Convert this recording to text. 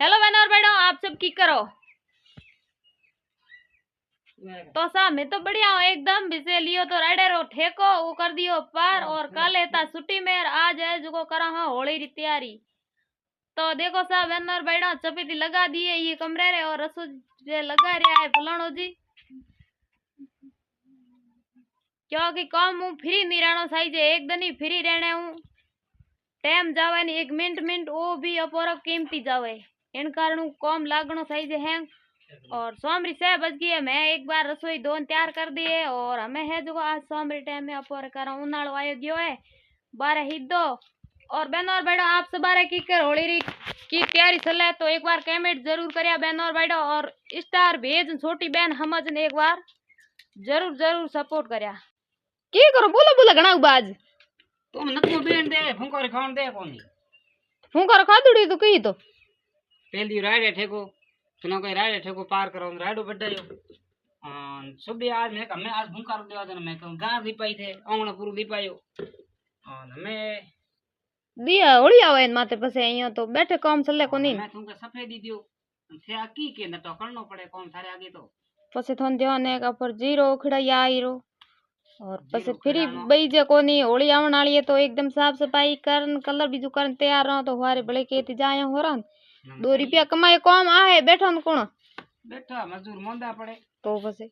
Hello बहनों और बहनों, आप सब की करो। तो साहब मैं तो बढ़िया हूँ एकदम। विषय लियो तो राइडर हो ठेको वो कर दियो पार। और कल था छुट्टी में आज है जो करा हाँ होली की तैयारी। तो देखो साहब बहनों और बहनों चपेटी लगा दिए ये कमरे रे और रसोई जे लगा रहा है फलाणो जी, क्योंकि काम हूँ फ्री नहीं रहना चाहिए, एक दिन ही फ्री रहने हूँ। टाइम जावे नहीं, एक मिनट वो भी अपोर कीमती जावे, इन कारण कम लागनो चाहिए है। और सोमरी 6 बज गई है, मैं एक बार रसोई दोन तैयार कर दी है। और हमें है जो आज सोमरी टाइम में अपोर कर उनाड़ो आयो गयो है 12 हिद्दो। और बहनों और भाइयों आप सब की कर होली की तैयारी चले तो एक बार कमेंट जरूर करिया बहनों और भाइयों। और स्टार भेज छोटी बहन समझ एक बार जरूर सपोर्ट करिया। की करो बोलो बोलो घना बाज तुम नको बेन दे फुंकर खान दे कोनी फुंकर खादुड़ी तो की तो पेली राडे ठेको सुनो कोई राडे ठेको पार करो राडो बड्डायो सुबह आज मैं आज फुंकर देवा दे मैं कहूं गां दीपाई थे ओंगणो पूरो दीपायो मैं दिया होली आवे माथे पसे अइया तो बैठे काम चले कोनी मैं तुमके सफेदी दियो थे आकी के न तो करनो पड़े कौन थारे आगे तो पसे थोन ध्यान है का पर जीरो खड़ाया आईरो। और पसे फ्री बई जे कोनी होली आवन वाली है तो एकदम साफ सफाई करन कलर भी जो करन तैयार रहो तो हमारे भले केती जाए हो रन 2 रुपया कमाए कम आहे बैठो न कोण बैठा मजदूर मोंदा पड़े तो पसे